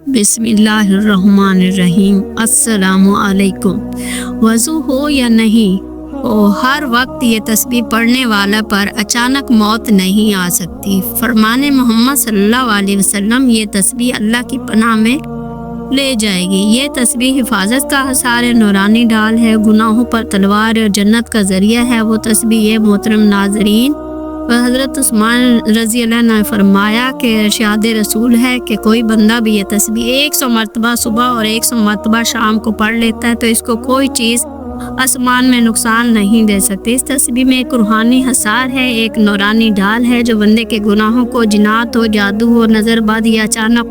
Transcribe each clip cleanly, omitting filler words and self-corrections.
बिस्मिल्लाहिर्रहमानिर्रहीम। अस्सलामु अलैकुम। वज़ू हो या नहीं हो, हर वक्त ये तस्बीह पढ़ने वाला पर अचानक मौत नहीं आ सकती। फरमाने मोहम्मद सल्लल्लाहु अलैहि वसल्लम, ये तस्बीह अल्लाह की पनाह में ले जाएगी। ये तस्बीह हिफाजत का हसार है, नूरानी ढाल है, गुनाहों पर तलवार और जन्नत का ज़रिया है। वो तस्बीह है मोहतरम नाज़रीन, हज़रत उस्मान रज़ी अल्लाह ने फरमाया कि इरशाद रसूल है कि कोई बंदा भी ये तस्बीह 100 मरतबा सुबह और 100 मरतबा शाम को पढ़ लेता है तो इसको कोई चीज़ आसमान में नुकसान नहीं दे सकती। इस तस्बीह में एक रूहानी हसार है, एक नूरानी ढाल है जो बंदे के गुनाहों को, जिनात हो, जादू हो, नज़रबद या अचानक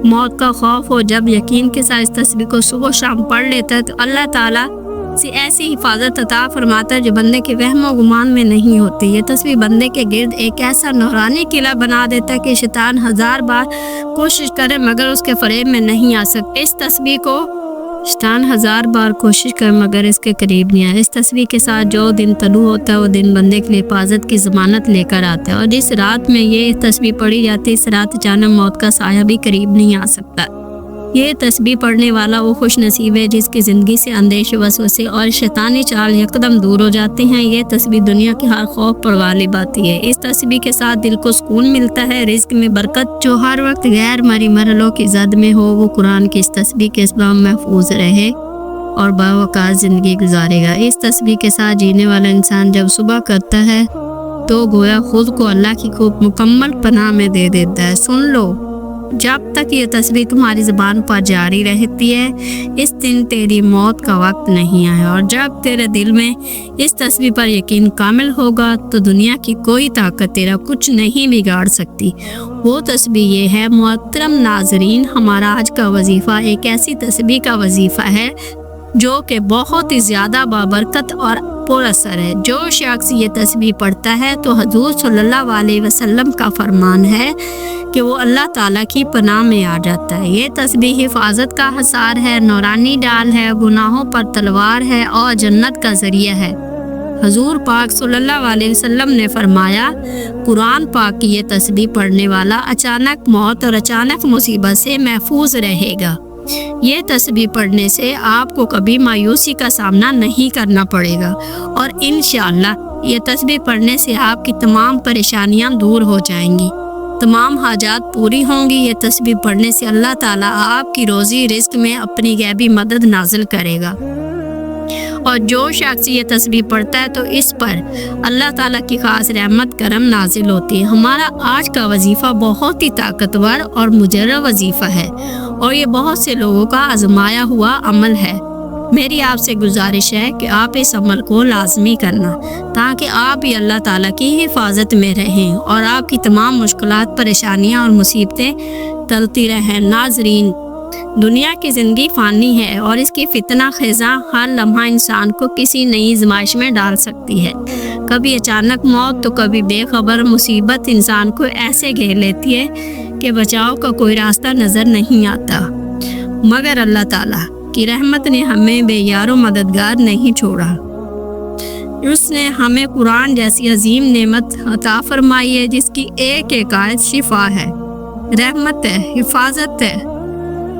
मौत का खौफ हो, जब यकीन के साथ इस तस्बीह को सुबह शाम पढ़ लेता है तो अल्लाह ताला से ऐसी हिफाजत अता फरमाता है जो बंदे के वहम और गुमान में नहीं होती। ये तस्बीह बंदे के गिर्द एक ऐसा नूरानी किला बना देता है कि शैतान 1000 बार कोशिश करे मगर उसके फरेब में नहीं आ सकता। इस तस्बीह को शैतान 1000 बार कोशिश करे मगर इसके करीब नहीं आया। इस तस्बीह के साथ जो दिन तलू होता है वो दिन बंदे के लिए हिफाजत की ज़मानत लेकर आता है, और जिस रात में ये तस्बीह पढ़ी जाती है इस रात अचानक मौत का साया भी करीब नहीं आ सकता। ये तस्बीह पढ़ने वाला वो खुश नसीब है जिसकी ज़िंदगी से अंदेशे, वसवसे और शैतानी चाल यकदम दूर हो जाते हैं। ये तस्बीह दुनिया के हर खौफ पर गालिब आती है। इस तस्बीह के साथ दिल को सुकून मिलता है, रिज़्क में बरकत। जो हर वक्त गैर मरी मरलों की जद में हो वो कुरान की इस तस्बीह के इसबाब महफूज रहे और बावक़ार ज़िंदगी गुजारेगा। इस तस्बीह के साथ जीने वाला इंसान जब सुबह करता है तो गोया खुद को अल्लाह की खूब मुकम्मल पनाह में दे देता है। सुन लो, जब तक ये तस्बीह तुम्हारी ज़बान पर जारी रहती है इस दिन तेरी मौत का वक्त नहीं आया, और जब तेरे दिल में इस तस्बीह पर यकीन कामिल होगा तो दुनिया की कोई ताकत तेरा कुछ नहीं बिगाड़ सकती। वो तस्बीह ये है मोहतरम नाज़रीन, हमारा आज का वजीफ़ा एक ऐसी तस्बीह का वजीफ़ा है जो कि बहुत ही ज़्यादा बाबरकत और पुरअसर है। जो शख्स ये तस्बीह पढ़ता है तो हजूर सल्लल्लाहु अलैहि वसल्लम का फरमान है कि वो अल्लाह ताला की पनाह में आ जाता है। ये तस्बीह हिफाजत का हसार है, नूरानी डाल है, गुनाहों पर तलवार है और जन्नत का ज़रिया है। हजूर पाक सल्लल्लाहु अलैहि वसल्लम ने फरमाया, कुरान पाक की ये तस्बीह पढ़ने वाला अचानक मौत और अचानक मुसीबत से महफूज रहेगा। ये तस्बीह पढ़ने से आपको कभी मायूसी का सामना नहीं करना पड़ेगा और इंशाअल्लाह ये तस्बीह पढ़ने से आपकी तमाम परेशानियां दूर हो जाएंगी, तमाम हाजात पूरी होंगी। ये तस्बीह पढ़ने से अल्लाह ताला आपकी रोज़ी रिज़्क में अपनी गैबी मदद नाजिल करेगा, और जो शख्स ये तस्बीह पढ़ता है तो इस पर अल्लाह ताला की खास रहमत करम नाजिल होती है। हमारा आज का वजीफ़ा बहुत ही ताकतवर और मुजर्रब वजीफ़ा है और ये बहुत से लोगों का आजमाया हुआ अमल है। मेरी आपसे गुजारिश है कि आप इस अमल को लाजमी करना ताकि आप भी अल्लाह ताला की हिफाजत में रहें और आपकी तमाम मुश्किलात, परेशानियां और मुसीबतें टलती रहें। नाजरीन, दुनिया की ज़िंदगी फ़ानी है और इसकी फितना ख़िज़ा हर लम्हा इंसान को किसी नई आज़माइश में डाल सकती है। कभी अचानक मौत तो कभी बेखबर मुसीबत इंसान को ऐसे घेर लेती है कि बचाव का कोई रास्ता नज़र नहीं आता, मगर अल्लाह ताला की रहमत ने हमें बेयारो मददगार नहीं छोड़ा। उसने हमें कुरान जैसी अजीम नेमत अता फरमाई है जिसकी एक एक आयत शिफा है, रहमत है, हिफाजत है।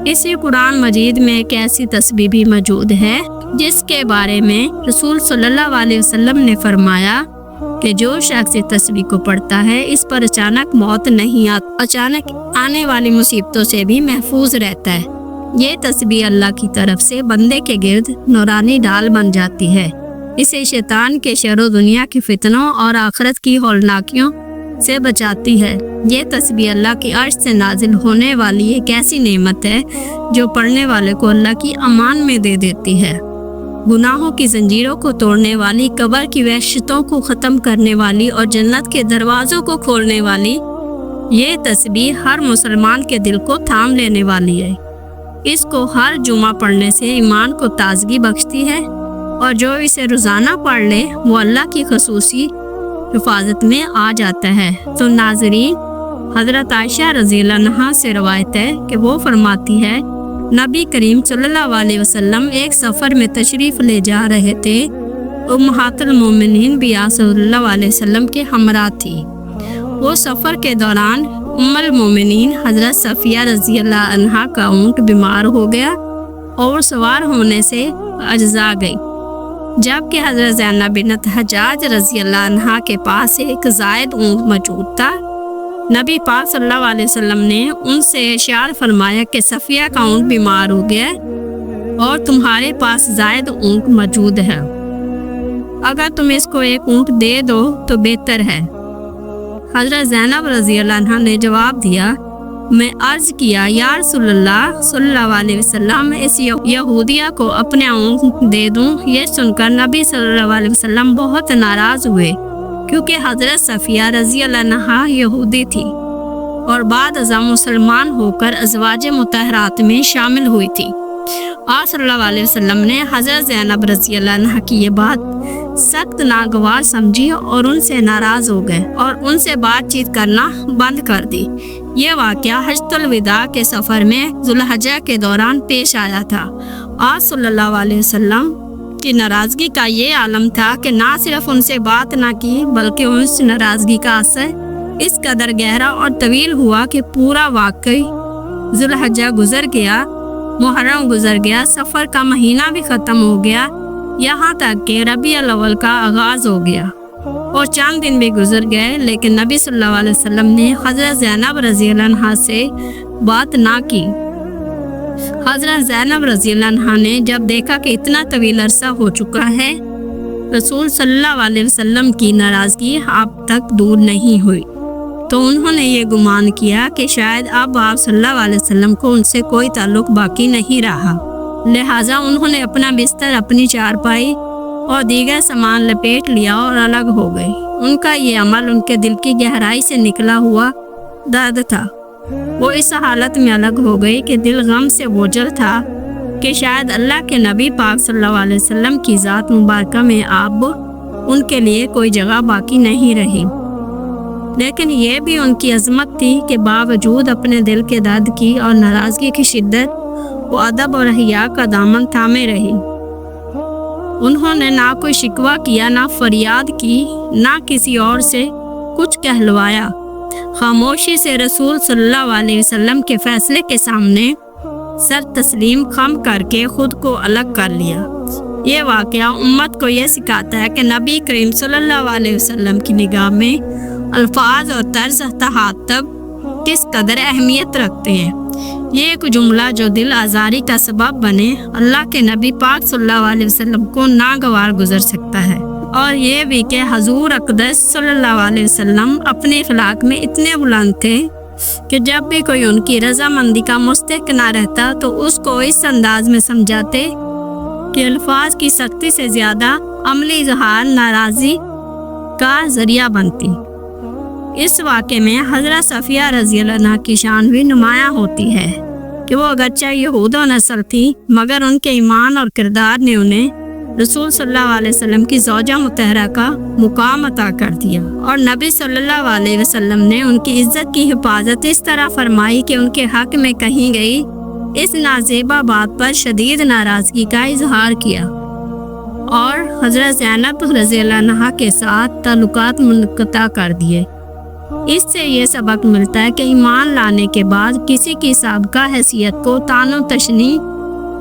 इसी कुरान मजीद में एक ऐसी तस्बीह भी मौजूद है जिसके बारे में रसूल सल्लल्लाहु अलैहि वसल्लम ने फरमाया कि जो शख्स इस तस्बीह को पढ़ता है इस पर अचानक मौत नहीं आती, अचानक आने वाली मुसीबतों से भी महफूज रहता है। ये तस्बीह अल्लाह की तरफ से बंदे के गिर्द नूरानी ढाल बन जाती है। इसे शैतान के शर्रो, दुनिया के फितनों और आखिरत की हौलनाकियों से बचाती है। ये तस्बीह अल्लाह की अर्श से नाजिल होने वाली एक ऐसी नेमत है जो पढ़ने वाले को अल्लाह की अमान में दे देती है। गुनाहों की जंजीरों को तोड़ने वाली, कब्र की वहशतों को ख़त्म करने वाली और जन्नत के दरवाज़ों को खोलने वाली ये तस्बीह हर मुसलमान के दिल को थाम लेने वाली है। इसको हर जुमा पढ़ने से ईमान को ताजगी बख्शती है और जो इसे रोज़ाना पढ़ ले वो अल्लाह की खसूसी हिफाजत में आ जाता है। तो नाज़रीन, हज़रत आयशा रज़ियल्लाहु अन्हा से रवायत है कि वो फरमाती है, नबी करीम सल्लल्लाहु अलैहि वसल्लम एक सफ़र में तशरीफ़ ले जा रहे थे। उम्महातुल मोमिनीन भी सल्लल्लाहु अलैहि वसल्लम के हमरा थी। वो सफ़र के दौरान उम्म अल-मोमिनीन हज़रत सफ़िया रज़ी अल्लाह अन्हा का ऊँट बीमार हो गया और सवार होने से अज्जा गई, जबकि हज़रत ज़ैनब बिन्त हज्जाज रज़ी अल्लाह अन्हा के पास एक ज़ायद ऊँट मौजूद था। नबी पाक सल्लल्लाहु अलैहि वसल्लम ने उनसे इरशाद फरमाया कि सफ़िया का ऊँट बीमार हो गया और तुम्हारे पास ज़ायद ऊँट मौजूद है, अगर तुम इसको एक ऊँट दे दो तो बेहतर है। हज़रत ज़ैनब रज़ी अल्लाह अन्हा ने जवाब दिया, मैं अर्ज़ किया, या रसूलल्लाह सल्लल्लाहु अलैहि वसल्लम, इस यहूदिया को अपने ऊँट दे दूँ? ये सुनकर नबी सल्लल्लाहु अलैहि वसल्लम बहुत नाराज़ हुए, क्योंकि हज़रत सफ़िया रज़ी अल्लाह अन्हा यहूदी थी और बाद अज़ा मुसलमान होकर अज़वाज मुतहरात में शामिल हुई थी। आप सल्लल्लाहु अलैहि वसल्लम ने हज़रत ज़ैनब रज़ी अल्लाह अन्हा की ये बात सख्त नागवार समझी और उनसे नाराज़ हो गए और उनसे बातचीत करना बंद कर दी। ये वाक़या हज्जतुल विदा के सफ़र में ज़ुल्हज्जा के दौरान पेश आया था। आप सल्लल्लाहु अलैहि वसल्लम की नाराज़गी का ये आलम था कि ना सिर्फ उनसे बात ना की, बल्कि उस नाराज़गी का असर इस कदर गहरा और तवील हुआ कि पूरा वाक़ई ज़ुल्हज्जा गुजर गया, मुहर्रम गुजर गया, सफ़र का महीना भी ख़त्म हो गया, यहाँ तक कि रबीउल अव्वल का आगाज़ हो गया और चंद दिन भी गुजर गए, लेकिन नबी सल्लल्लाहु अलैहि वसल्लम ने हज़रत ज़ैनब रज़ी अल्लाह अन्हा से बात ना की। हज़रत ज़ैनब रज़ी अल्लाह अन्हा ने जब देखा कि इतना तवील अरसा हो चुका है, रसूल सल्लल्लाहु अलैहि वसल्लम की नाराज़गी अब तक दूर नहीं हुई, तो उन्होंने ये गुमान किया कि शायद अब आप सल्लल्लाहु अलैहि वसल्लम को उनसे कोई ताल्लुक़ बाकी नहीं रहा। लिहाजा उन्होंने अपना बिस्तर, अपनी चारपाई और दीगर सामान लपेट लिया और अलग हो गए। उनका ये अमल उनके दिल की गहराई से निकला हुआ दर्द था। वो इस हालत में अलग हो गई कि दिल गम से बोझल था कि शायद अल्लाह के नबी पाक सल्लल्लाहु अलैहि वसल्लम की ज़ात मुबारक में अब उनके लिए कोई जगह बाकी नहीं रही। लेकिन ये भी उनकी अज़मत थी कि बावजूद अपने दिल के दर्द की और नाराज़गी की शिद्दत, वो अदब और हया का दामन थामे रही। उन्होंने ना कोई शिकवा किया, ना फरियाद की, ना किसी और से कुछ कहलवाया। खामोशी से रसूल सल्लल्लाहु अलैहि वसल्लम के फैसले के सामने सर तस्लीम खम करके खुद को अलग कर लिया। ये वाक़या उम्मत को ये सिखाता है कि नबी करीम सल्लल्लाहु अलैहि वसल्लम की निगाह में अल्फाज और तर्ज तहातब किस कदर अहमियत रखते हैं। ये एक जुमला जो दिल आज़ारी का सबब बने, अल्लाह के नबी पाक सल्लल्लाहु अलैहि वसल्लम को नागवार गुजर सकता है। और ये भी कि हजूर अक़दस सल्लल्लाहु अलैहि वसल्लम अपने अखलाक में इतने बुलंद थे कि जब भी कोई उनकी रजामंदी का मुस्तहिक ना रहता तो उसको इस अंदाज में समझाते कि अल्फाज की सख्ती से ज़्यादा अमली इजहार नाराज़ी का ज़रिया बनती। इस वाक़े में हज़रत सफ़िया रज़ी अल्लाह अन्हा की शान भी नुमायाँ होती है कि वो अगरचे यहूद नस्ल थी, मगर उनके ईमान और किरदार ने उन्हें रसूल सल्लल्लाहु अलैहि वसल्लम की ज़ौजा मुतहरा का मुकाम अता कर दिया। और नबी सल्लल्लाहु अलैहि वसल्लम ने उनकी इज़्ज़त की हिफाजत इस तरह फरमाई कि उनके हक़ में कही गई इस नाज़ेबा बात पर शदीद नाराज़गी का इजहार किया और हज़रत ज़ैनब रज़ी अल्लाह अन्हा के साथ ताल्लुकात मुनक़ता कर दिए। इससे ये सबक मिलता है कि ईमान लाने के बाद किसी की साबिक़ा हैसियत को तानो तशनी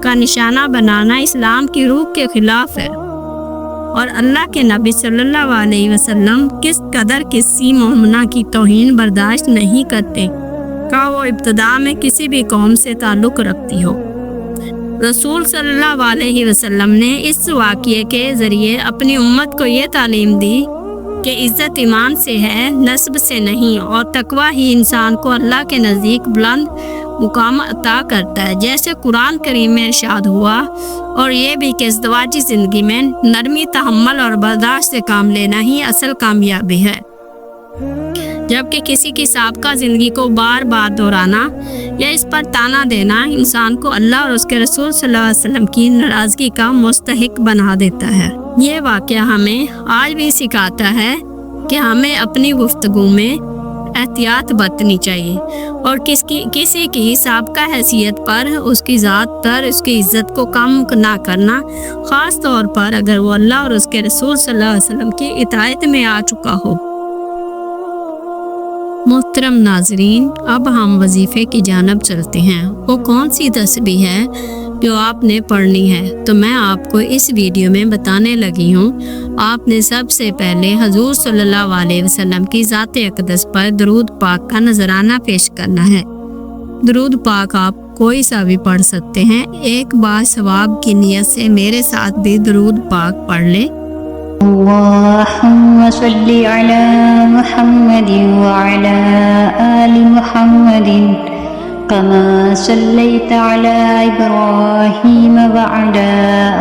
का निशाना बनाना इस्लाम की रूह के खिलाफ है और अल्लाह के नबी सल्लल्लाहु अलैहि वसल्लम किस कदर किसी मोमिना की तौहीन बर्दाश्त नहीं करते, का वो इब्तिदा में किसी भी कौम से ताल्लुक़ रखती हो। रसूल सल्लल्लाहु अलैहि वसल्लम ने इस वाक़ये के ज़रिए अपनी उम्मत को ये तालीम दी कि इज़्ज़त ईमान से है, नस्ब से नहीं, और तकवा ही इंसान को अल्लाह के नज़दीक बुलंद मुकाम अता करता है, जैसे कुरान करीम में इरशाद हुआ। और ये भी कि इज़्दिवाजी ज़िंदगी में नरमी, तहम्मुल और बर्दाश्त से काम लेना ही असल कामयाबी है, जबकि किसी की साबिक़ा ज़िंदगी को बार बार दोहराना या इस पर ताना देना इंसान को अल्लाह और उसके रसूल सल्लल्लाहु अलैहि वसल्लम की नाराज़गी का मुस्तहिक बना देता है। ये वाक़या हमें आज भी सिखाता है कि हमें अपनी गुफ्तगू में एहतियात बरतनी चाहिए और किसी की साबिक़ा हैसियत पर, उसकी ज़ात पर, उसकी इज़्ज़त को कम ना करना, ख़ास तौर पर अगर वो अल्लाह और उसके रसूल सल्लल्लाहु अलैहि वसल्लम की इताअत में आ चुका हो। मोहतरम नाजरीन, अब हम वजीफ़े की जानब चलते हैं। वो कौन सी तस्बीह है जो आपने पढ़नी है, तो मैं आपको इस वीडियो में बताने लगी हूँ। आपने सबसे पहले हजूर सल्लल्लाहु अलैहि वसल्लम की ज़ात अक़दस पर दरूद पाक का नजराना पेश करना है। दरूद पाक आप कोई सा भी पढ़ सकते हैं। एक बार सवाब की नियत से मेरे साथ भी दरूद पाक पढ़ ले। अल्लाहुम्मा सल्ली अला मुहम्मदिन व अला आलि मुहम्मदिन कमा सल्लैता अला इब्राहीम व अला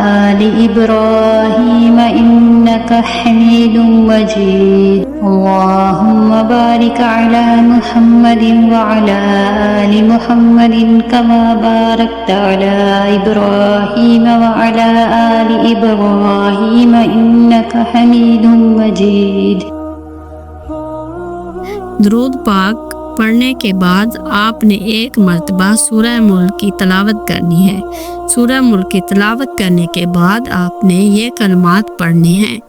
आलि इब्राहीम इन्नका हमीदुम मजीद। अल्लाहुम्मा बारिक अला मुहम्मदिन व अला आलि मुहम्मदिन कमा बारकता अला इब्राहीम व अला आलि इब्राहीम इन्नका हमीदुम मजीद। दरूद पाक पढ़ने के बाद आपने एक मर्तबा सूरह मुल्क की तलावत करनी है। सूरह मुल्क की तलावत करने के बाद आपने ये कलमात पढ़ने हैं।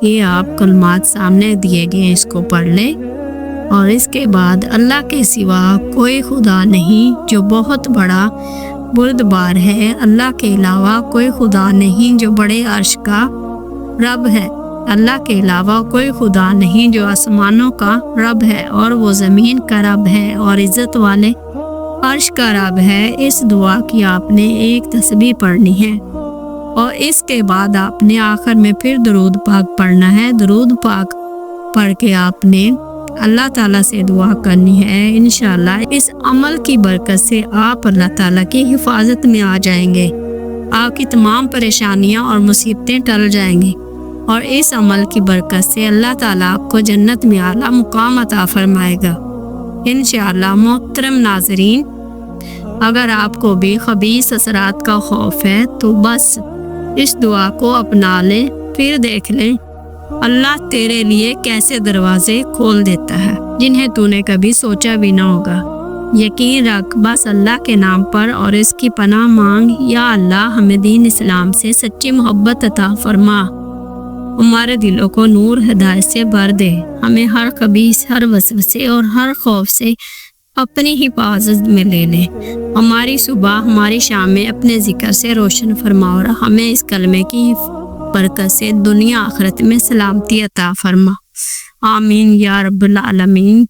ये आप कलमात सामने दिए गए, इसको पढ़ ले। और इसके बाद अल्लाह के सिवा कोई खुदा नहीं जो बहुत बड़ा बुर्दबार है। अल्लाह के अलावा कोई खुदा नहीं जो बड़े अर्श का रब है। अल्लाह के अलावा कोई खुदा नहीं जो आसमानों का रब है और वो ज़मीन का रब है और इज़्ज़त वाले अर्श का रब है। इस दुआ की आपने एक तस्बीह पढ़नी है और इसके बाद आपने आखिर में फिर दरूद पाक पढ़ना है। दरूद पाक पढ़ के आपने अल्लाह ताला से दुआ करनी है। इंशाअल्लाह इस अमल की बरकत से आप अल्लाह ताला की हिफाजत में आ जाएंगे। आपकी तमाम परेशानियां और मुसीबतें टल जाएंगी और इस अमल की बरकत से अल्लाह ताला आपको जन्नत में आला मुकाम अता फरमाएगा इंशाअल्लाह। मोहतरम नाजरीन, अगर आपको भी खबीस असरात का खौफ है तो बस इस दुआ को अपना लें, फिर देख लें अल्लाह तेरे लिए कैसे दरवाजे खोल देता है जिन्हें तूने कभी सोचा भी ना होगा। यकीन रख, बस अल्लाह के नाम पर और इसकी पनाह मांग। या अल्लाह हमें दीन इस्लाम से सच्ची मोहब्बत अता फरमा, हमारे दिलों को नूर हिदायत से भर दे, हमें हर खबीस, हर वसवसे और हर खौफ से अपनी हिफाजत में ले ले। हमारी सुबह, हमारी शाम में अपने जिक्र से रोशन फरमा और हमें इस कलमे की बरकत से दुनिया आखिरत में सलामती अता फरमा। आमीन या रब्बुल आलमीन।